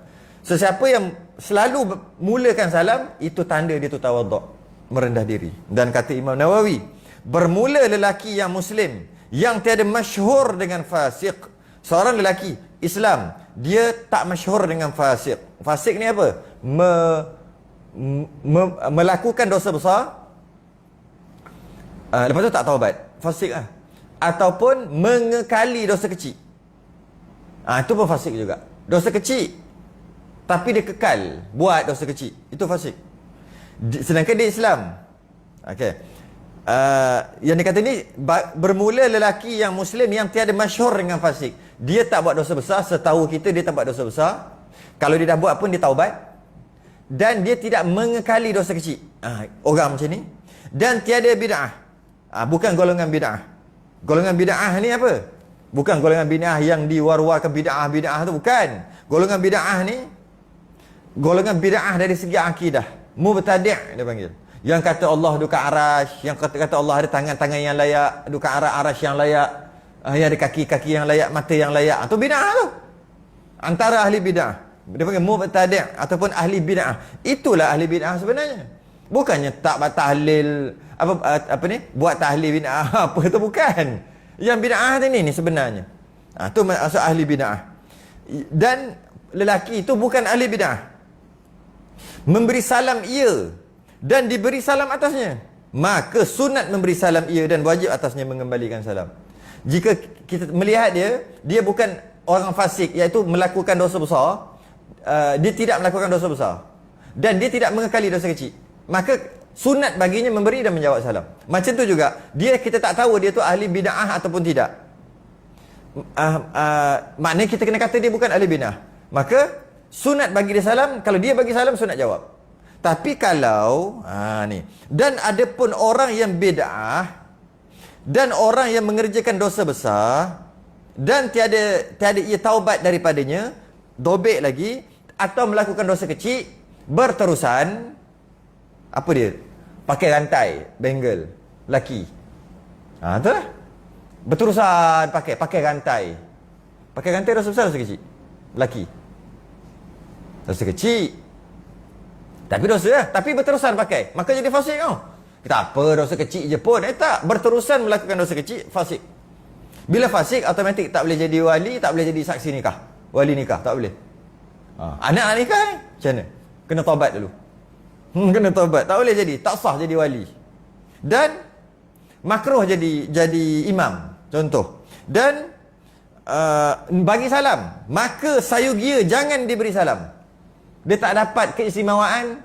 Sesiapa yang selalu mulakan salam, itu tanda dia tu tawaduk, merendah diri. Dan kata Imam Nawawi, bermula lelaki yang Muslim yang tiada masyhur dengan fasik. Seorang lelaki Islam, dia tak masyhur dengan fasik. Fasik ni apa? Melakukan dosa besar, lepas tu tak taubat, fasik lah. Ataupun mengekali dosa kecil, itu pun fasik juga. Dosa kecil tapi dia kekal buat dosa kecil, itu fasik. Sedangkan dia Islam, okey, yang dia kata ni, bermula lelaki yang Muslim yang tiada masyhur dengan fasik. Dia tak buat dosa besar, setahu kita dia tak buat dosa besar. Kalau dia dah buat pun dia taubat. Dan dia tidak mengekali dosa kecil, orang macam ni. Dan tiada bid'ah, bukan golongan bid'ah. Golongan bid'ah ni apa? Bukan golongan bid'ah yang diwar-warkan bid'ah tu, bukan. Golongan bid'ah ni golongan bid'ah dari segi akidah, mubtadi' dia panggil. Yang kata Allah duduk kat arasy, yang kata Allah ada tangan-tangan yang layak, duduk kat arasy yang layak, yang ada kaki-kaki yang layak, mata yang layak. Itu bid'ah tu. Antara ahli bid'ah, dia panggil mubtadi' ataupun ahli bid'ah. Itulah ahli bid'ah sebenarnya. Bukannya tak buat tahlil apa ni, buat tahlil bid'ah apa tu, bukan. Yang bid'ah ni sebenarnya. Tu maksud ahli bid'ah. Dan lelaki itu bukan ahli bid'ah. Memberi salam ia dan diberi salam atasnya, maka sunat memberi salam ia dan wajib atasnya mengembalikan salam. Jika kita melihat dia bukan orang fasik, iaitu melakukan dosa besar, dia tidak melakukan dosa besar dan dia tidak mengekali dosa kecil, maka sunat baginya memberi dan menjawab salam. Macam tu juga, kita tak tahu dia tu ahli bid'ah ataupun tidak. Maknanya kita kena kata dia bukan ahli bid'ah, maka sunat bagi dia salam. Kalau dia bagi salam, sunat jawab. Tapi kalau ni, dan ada pun orang yang bid'ah dan orang yang mengerjakan dosa besar dan tiada ia taubat daripadanya, dobek lagi, atau melakukan dosa kecil berterusan, apa dia? Pakai rantai, bengal, laki. Tu lah. Berterusan pakai rantai. Pakai rantai dosa besar, dosa kecil? Laki. Dosa kecil. Tapi dosa lah. Tapi berterusan pakai, maka jadi fasik tau. Kita apa dosa kecil je pun. Tak. Berterusan melakukan dosa kecil, fasik. Bila fasik, automatik tak boleh jadi wali, tak boleh jadi saksi nikah. Wali nikah, tak boleh. Anak nikah ni, macam mana? Kena taubat dulu. Kena taubat. Tak boleh jadi, tak sah jadi wali. Dan makruh jadi imam, contoh. Dan bagi salam, maka sayugia jangan diberi salam. Dia tak dapat keistimewaan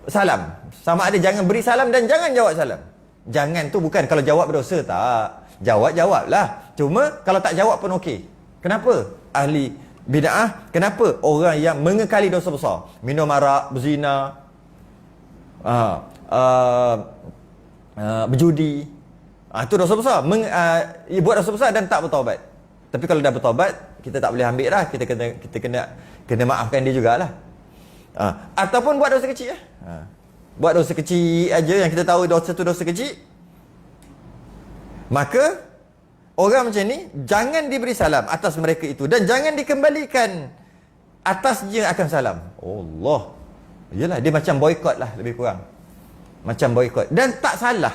salam. Sama ada jangan beri salam dan jangan jawab salam. Jangan tu bukan kalau jawab berdosa, tak. Jawablah. Cuma kalau tak jawab pun okey. Kenapa? Ahli bid'ah. Kenapa? Orang yang mengekali dosa besar. Minum arak, berzina, berjudi. Itu dosa besar. Buat dosa besar dan tak bertaubat. Tapi kalau dah bertaubat, kita tak boleh ambil dah. Kita kena maafkan dia jugalah. Ataupun buat dosa kecil. Buat dosa kecil aja yang kita tahu dosa tu dosa kecil. Maka orang macam ni jangan diberi salam atas mereka itu dan jangan dikembalikan atas dia akan salam. Allah. Yalah, dia macam boikot lah, lebih kurang. Macam boikot. Dan tak salah.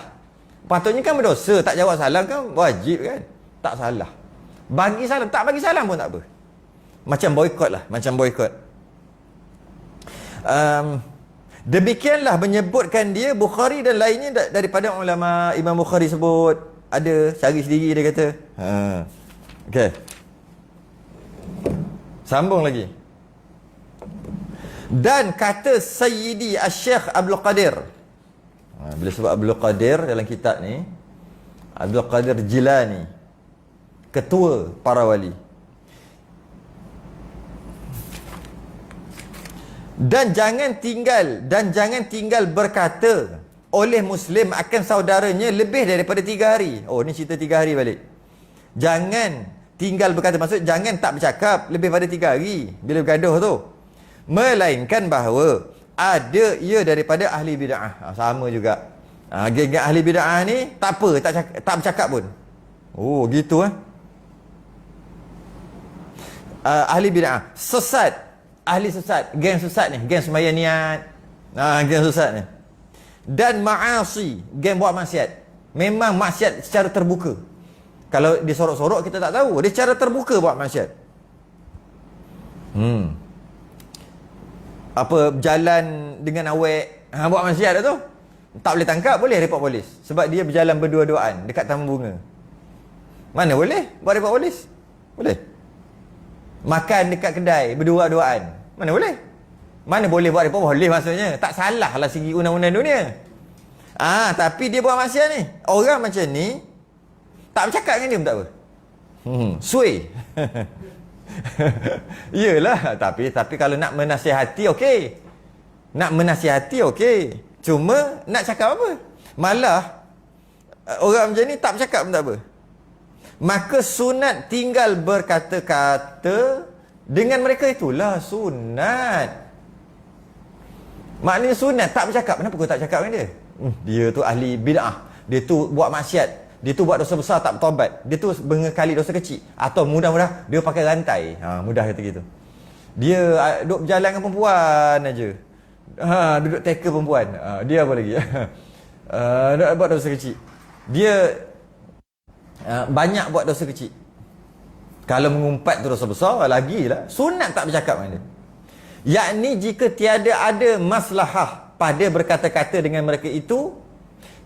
Patutnya kan berdosa, tak jawab salam kan wajib kan? Tak salah. Bagi salam, tak bagi salam pun tak apa. Macam boikot lah, macam boikot. Demikianlah menyebutkan dia Bukhari dan lainnya daripada ulama. Imam Bukhari sebut, ada cari sendiri dia kata. Okey. Sambung lagi. Dan kata Sayyidi Asy-Syaikh Abdul Qadir. Bila sebut Abdul Qadir dalam kitab ni, Abdul Qadir Jilani, ketua para wali. Dan jangan tinggal berkata oleh Muslim akan saudaranya lebih daripada 3 hari. Oh, ni cerita 3 hari balik. Jangan tinggal berkata, maksud jangan tak bercakap lebih pada 3 hari bila bergaduh tu. Melainkan bahawa ada ia daripada ahli bid'ah. Sama juga. Geng-geng ahli bid'ah ni tak apa, tak bercakap pun. Oh, gitu ahli bid'ah, sesat, ahli sesat, geng sesat ni, geng sembahyang niat, geng sesat ni. Dan ma'asi, geng buat maksiat. Memang maksiat secara terbuka. Kalau dia sorok-sorok kita tak tahu, dia secara terbuka buat maksiat. Apa berjalan dengan awek, buat maksiat tu. Tak boleh tangkap, boleh report polis. Sebab dia berjalan berdua-duaan dekat taman bunga. Mana boleh buat report polis? Boleh. Makan dekat kedai berdua-duaan. Mana boleh? Mana boleh buat report? Boleh maksudnya. Tak salah lah segi undang-undang dunia. Tapi dia buat maksiat ni. Orang macam ni tak bercakap dengan dia pun tak apa. Suai. Yelah, tapi kalau nak menasihati okey. Nak menasihati okey. Cuma nak cakap apa? Malah orang macam ni tak bercakap pun tak apa. Maka sunat tinggal berkata-kata dengan mereka, itulah sunat. Maknanya sunat tak bercakap. Kenapa kau tak cakap dengan dia? Dia tu ahli bid'ah. Dia tu buat maksiat. Dia tu buat dosa besar tak bertaubat. Dia tu mengekali dosa kecil. Atau mudah-mudah dia pakai rantai. Mudah kata gitu. Dia duduk berjalan dengan perempuan aja. Duduk tackle perempuan. Dia apa lagi? Dia buat dosa kecil. Dia banyak buat dosa kecil. Kalau mengumpat tu dosa besar, lagilah. Sunat tak bercakap dengan dia. Yakni jika tiada ada maslahah pada berkata-kata dengan mereka itu,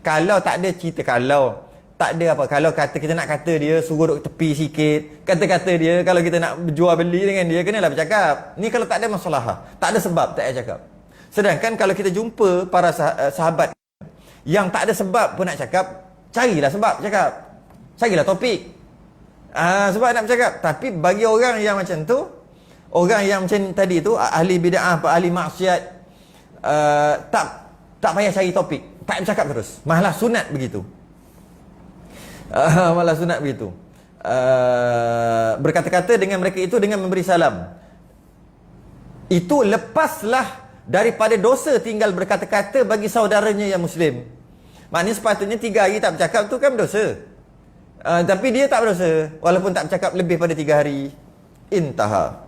kalau tak ada cerita, kalau tak ada apa, kalau kata kita nak kata dia, suruh duduk tepi sikit, kata-kata dia, kalau kita nak berjual beli dengan dia, kenalah bercakap. Ni kalau tak ada masalah, tak ada sebab, tak payah cakap. Sedangkan kalau kita jumpa para sahabat yang tak ada sebab pun nak cakap, carilah sebab cakap, carilah topik, sebab nak bercakap. Tapi bagi orang yang macam tu, orang yang macam tadi tu, ahli bid'ah, ahli maksiat, tak payah cari topik, tak bercakap terus. Malah sunat begitu. Malah sunat begitu. Berkata-kata dengan mereka itu dengan memberi salam. Itu lepaslah daripada dosa tinggal berkata-kata bagi saudaranya yang Muslim. Maknanya sepatutnya 3 hari tak bercakap tu kan berdosa. Tapi dia tak berdosa walaupun tak bercakap lebih pada 3 hari. Intaha.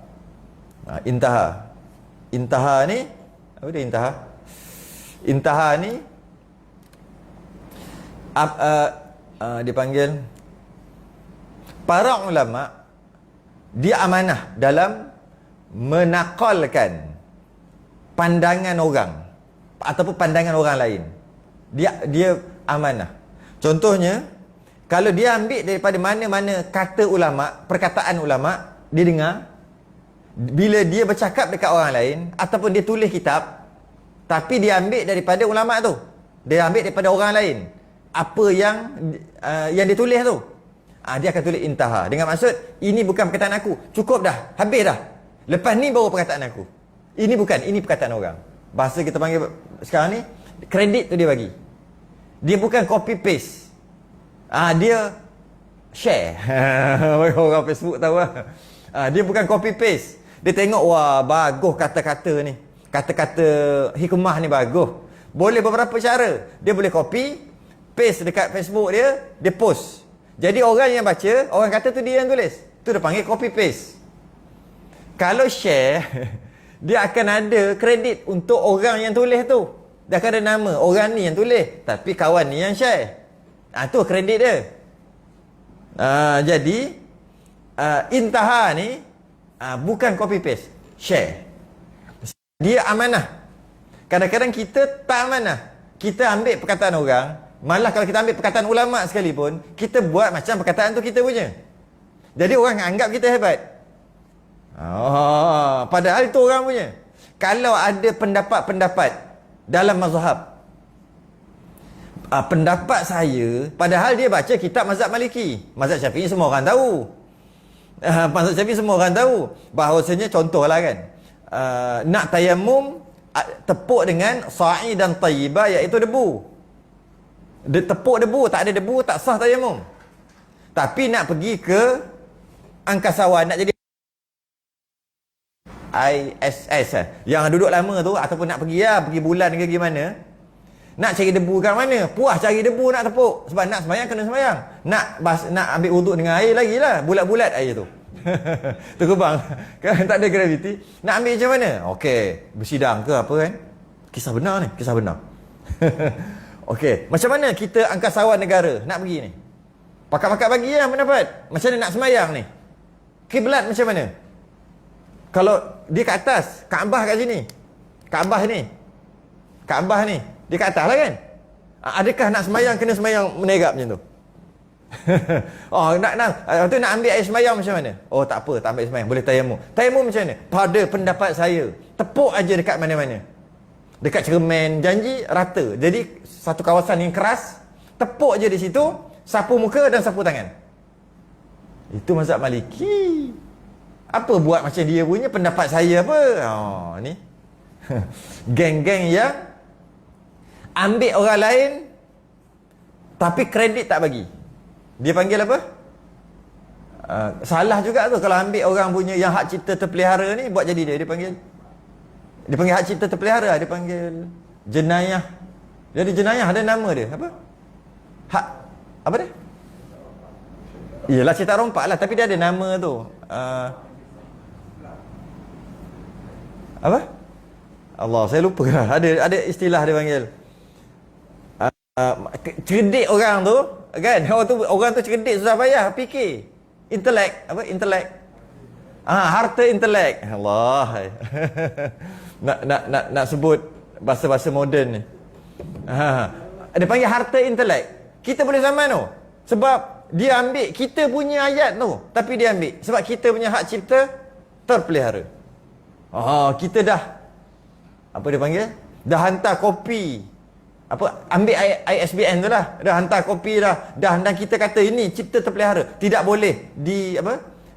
Intaha ni, apa dia intaha? Intaha ni dia panggil, para ulama dia amanah dalam menakalkan pandangan orang ataupun pandangan orang lain. Dia amanah. Contohnya, kalau dia ambil daripada mana-mana kata ulama, perkataan ulama, dia dengar, bila dia bercakap dekat orang lain ataupun dia tulis kitab, tapi dia ambil daripada ulama tu, dia ambil daripada orang lain apa yang dia tulis tu, dia akan tulis intaha, dengan maksud ini bukan perkataan aku, cukup dah, habis dah, lepas ni baru perkataan aku. Ini bukan, ini perkataan orang. Bahasa kita panggil sekarang ni, kredit tu dia bagi. Dia bukan copy paste. Dia share. Orang Facebook tahu lah. Dia bukan copy paste. Dia tengok, wah bagus kata-kata ni, kata-kata hikmah ni bagus. Boleh beberapa cara. Dia boleh copy paste dekat Facebook dia, dia post. Jadi orang yang baca, orang kata tu dia yang tulis. Tu dia panggil copy paste. Kalau share, dia akan ada kredit untuk orang yang tulis tu. Dia akan ada nama orang ni yang tulis, tapi kawan ni yang share. Tu kredit dia. Jadi intaha ni bukan copy paste, share. Dia amanah. Kadang-kadang kita tak amanah. Kita ambil perkataan orang, malah kalau kita ambil perkataan ulama sekalipun, kita buat macam perkataan tu kita punya. Jadi orang anggap kita hebat. Padahal itu orang punya. Kalau ada pendapat-pendapat dalam mazhab, pendapat saya, padahal dia baca kitab mazhab Maliki, mazhab Syafi'i semua orang tahu. Mazhab Syafi'i semua orang tahu bahawasanya, contohlah kan, nak tayamum tepuk dengan sa'i dan tayyibah, iaitu debu. Dia tepuk debu, tak ada debu tak sah tayamum. Tapi nak pergi ke angkasawan, nak jadi ISS yang duduk lama tu, ataupun nak pergi bulan ke gimana, nak cari debu kat mana? Puas cari debu nak tepuk. Sebab nak sembahyang kena sembahyang. Nak ambil wuduk dengan air lagi lah, bulat-bulat air tu. Terbang. Kan tak ada graviti. Nak ambil macam mana? Okey, bersidang ke apa kan? Kisah benar ni, kisah benar. Okey, macam mana kita angkasawan negara nak pergi ni? Pakar-pakar bagi lah pendapat. Macam mana nak semayang ni? Kiblat macam mana? Kalau dia kat atas, Kaabah kat sini. Kaabah ni. Dia kat atas lah kan? Adakah nak semayang kena semayang menegap macam tu? Oh, nak ambil air semayang macam mana? Oh, tak apa, tak ambil semayang, boleh tayamum. Tayamum macam mana? Pada pendapat saya, tepuk aja dekat mana-mana. Dekat cermin, janji rata. Jadi satu kawasan yang keras, tepuk je di situ, sapu muka dan sapu tangan. Itu mazhab Maliki. Apa buat macam dia punya, pendapat saya apa? Oh, ni. Geng-geng yang ambil orang lain tapi kredit tak bagi. Dia panggil apa? Salah juga tu kalau ambil orang punya yang hak cipta terpelihara ni buat jadi dia panggil hak cipta terpelihara, dia panggil jenayah. Jadi jenayah ada nama dia apa? Hak apa dia? Iyalah cetak rompak lah, tapi dia ada nama tu. Apa? Allah, saya lupa lah. Ada istilah dia panggil. Cerdik orang tu, kan? Orang tu cerdik, susah payah fikir. Intelek, apa? Intelek. Harta intelek. Allah. nak sebut bahasa-bahasa moden ni. Dia panggil harta intelek. Kita boleh zaman tu. Sebab dia ambil kita punya ayat tu, tapi dia ambil sebab kita punya hak cipta terpelihara. Kita dah apa dia panggil? Dah hantar kopi. Apa? Ambil ISBN tu lah. Dah hantar kopi dah. Dan kita kata ini cipta terpelihara. Tidak boleh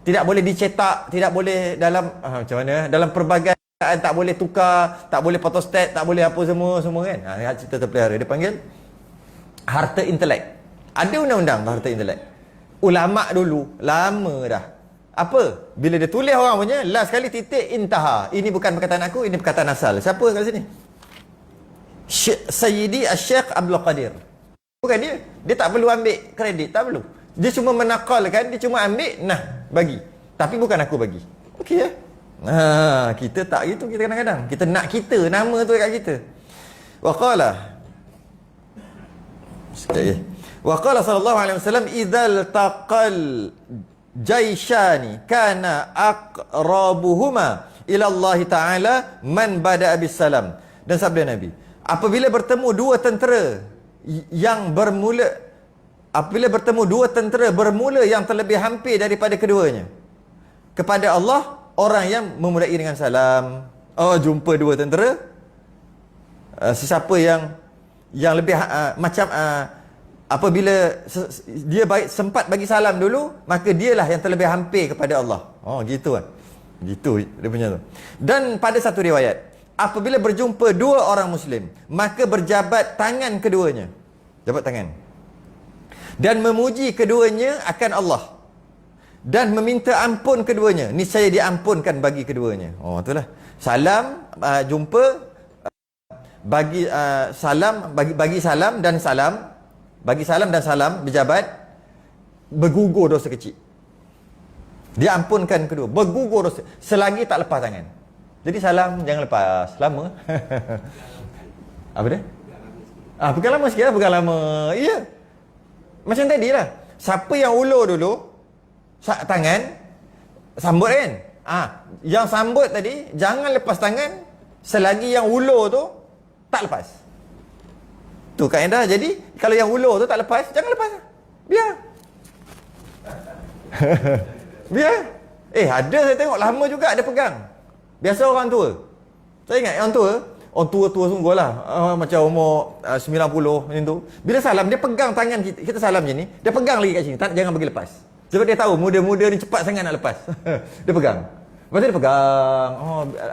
tidak boleh dicetak, tidak boleh dalam macam mana? Dalam pelbagai tak boleh tukar, tak boleh photostat, tak boleh apa semua kan. Hak cipta terpelihara dia panggil harta intelek. Ada undang-undang harta intelek. Ulama dulu lama dah. Apa? Bila dia tulis orang punya, last kali titik intaha. Ini bukan perkataan aku, ini perkataan asal. Siapa kat sini? Sayyidi Syekh Abdul Qadir. Bukan dia. Dia tak perlu ambil kredit, tak perlu. Dia cuma menakalkan, dia cuma ambil, bagi. Tapi bukan aku bagi. Okey ya? Kita tak gitu kita kadang-kadang. Kita nak kita, nama tu kat kita. Wa qala. Wa qala sallallahu alaihi wasallam idzal taqal jaishani kana aqrabuhuma ila Allah Ta'ala man bada'a bis salam. Dan sabda Nabi, apabila bertemu dua tentera bermula yang terlebih hampir daripada keduanya kepada Allah, orang yang memulai dengan salam. Jumpa dua tentera, sesiapa yang lebih apabila dia sempat bagi salam dulu, maka dialah yang terlebih hampir kepada Allah. Gitu kan. Gitu dia punya tu. Dan pada satu riwayat, apabila berjumpa dua orang Muslim, maka berjabat tangan keduanya. Jabat tangan. Dan memuji keduanya akan Allah. Dan meminta ampun keduanya. Niscaya diampunkan bagi keduanya. Itulah. Salam, jumpa, bagi salam, bagi salam dan salam. Bagi salam dan salam, berjabat, bergugur dosa kecil. Dia ampunkan kedua, bergugur dosa, selagi tak lepas tangan. Jadi salam jangan lepas lama. Apa dia? Pegang lama sikit lah, pegang lama. Ya. Macam tadi lah. Siapa yang ulur dulu, tangan, sambut kan? Yang sambut tadi, jangan lepas tangan, selagi yang ulur tu, tak lepas. Tu kaedah. Jadi kalau yang ulur tu tak lepas, jangan lepas. Biar. Biar. Ada saya tengok lama juga ada pegang. Biasa orang tua. Saya ingat orang tua sungguh lah. Macam umur 90 macam tu. Bila salam dia pegang tangan kita salam je ni, dia pegang lagi kat sini. Jangan bagi lepas. Sebab dia tahu muda-muda ni cepat sangat nak lepas. Dia pegang. Lepas tu dia pegang.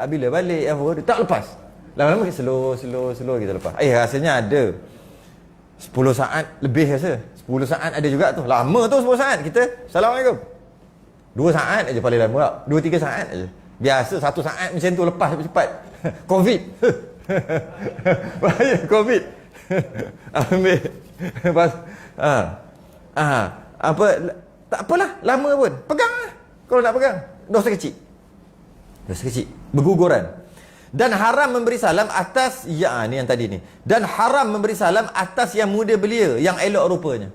Bila balik dia tak lepas. Lama-lama slow kita lepas. Rasanya ada 10 saat lebih rasa. 10 saat ada juga tu. Lama tu 10 saat. Kita Assalamualaikum. 2 saat aja paling lama tak? 2-3 saat aja. Biasa 1 saat macam tu lepas cepat. Covid. Bahaya Covid. Ambil. Lepas. Apa tak apalah, lama pun. Pegang lah. Kalau nak pegang, dosa kecil. Dosa kecil, berguguran. Dan haram memberi salam atas, ya ni yang tadi ni. Dan haram memberi salam atas yang muda belia, yang elok rupanya.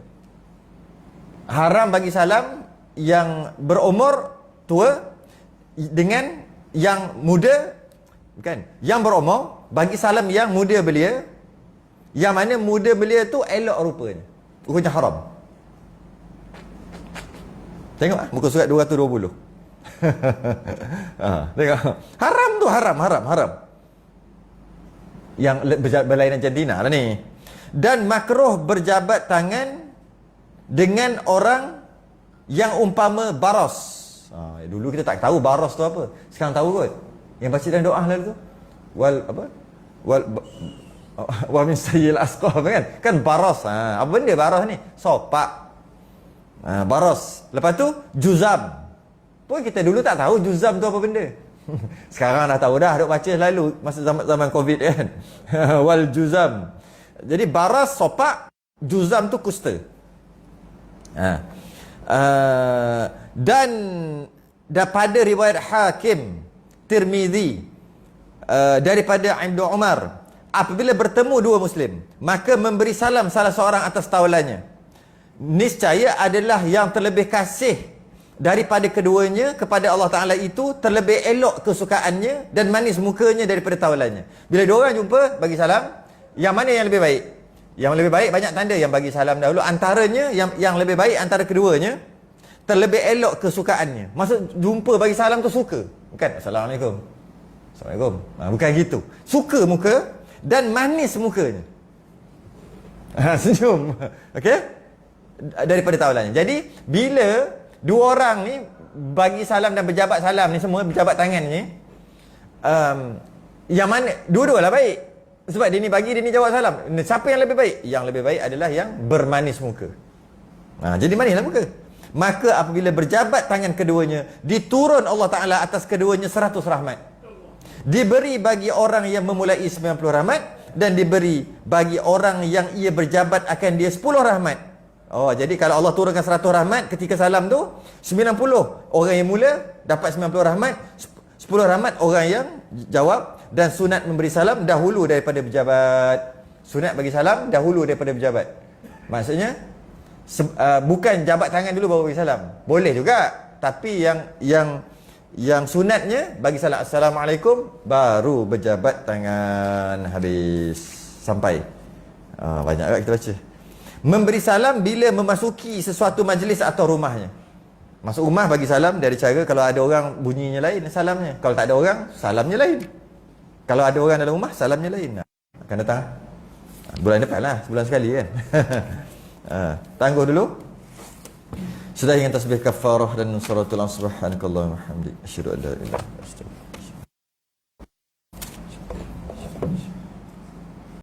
Haram bagi salam yang berumur tua dengan yang muda, bukan, yang berumur bagi salam yang muda belia, yang mana muda belia tu elok rupanya. Hukumnya haram. Tengok muka surat 220. Tengok. Haram tu, haram. Yang berlainan jantina lah ni. Dan makruh berjabat tangan dengan orang yang umpama baros. Dulu kita tak tahu baros tu apa. Sekarang tahu kot. Yang baca dalam doa lah tu. Wa min sayyil asqaf kan? Kan baros. Apa benda baros ni? Sopak. Baros. Lepas tu juzam. Pun kita dulu tak tahu juzam tu apa benda. Sekarang dah tahu dah, duk baca selalu masa zaman Covid kan. Wal juzam. Jadi baras sopak, juzam tu kusta. Dan daripada riwayat Hakim, Tirmizi, daripada Ibnu Umar, apabila bertemu dua muslim, maka memberi salam salah seorang atas tawalannya, niscaya adalah yang terlebih kasih daripada keduanya kepada Allah Ta'ala itu, terlebih elok kesukaannya dan manis mukanya daripada tawalannya. Bila dua orang jumpa, bagi salam, yang mana yang lebih baik? Yang lebih baik banyak tanda yang bagi salam dahulu. Antaranya yang lebih baik antara keduanya, terlebih elok kesukaannya. Maksud jumpa bagi salam tu suka, bukan Assalamualaikum, Assalamualaikum, bukan gitu. Suka muka dan manis mukanya. Senyum. Okey? Daripada tawalannya. Jadi bila dua orang ni bagi salam dan berjabat salam ni, semua berjabat tangan ni, yang mana dua-dua lah baik. Sebab dia ni bagi, dia ni jawab salam. Siapa yang lebih baik? Yang lebih baik adalah yang bermanis muka. Jadi manislah muka. Maka apabila berjabat tangan keduanya, diturun Allah Ta'ala atas keduanya 100 rahmat. Diberi bagi orang yang memulai 90 rahmat, dan diberi bagi orang yang ia berjabat akan dia 10 rahmat. Jadi kalau Allah turunkan 100 rahmat ketika salam tu, 90 orang yang mula dapat 90 rahmat, 10 rahmat orang yang jawab. Dan sunat memberi salam dahulu daripada berjabat. Sunat bagi salam dahulu daripada berjabat. Maksudnya bukan jabat tangan dulu baru bagi salam. Boleh juga, tapi yang sunatnya bagi salam Assalamualaikum baru berjabat tangan habis sampai. Banyak agak kita baca. Memberi salam bila memasuki sesuatu majlis atau rumahnya. Masuk rumah bagi salam dari cara, kalau ada orang bunyinya lain salamnya. Kalau tak ada orang, salamnya lain. Kalau ada orang dalam rumah, salamnya lain. Akan datang bulan depan lah, sebulan sekali kan. Tangguh dulu. Sudah dengan tasbih kafarah dan suratul subhanakallahumma hamdik asyhadu an la ilaha illa anta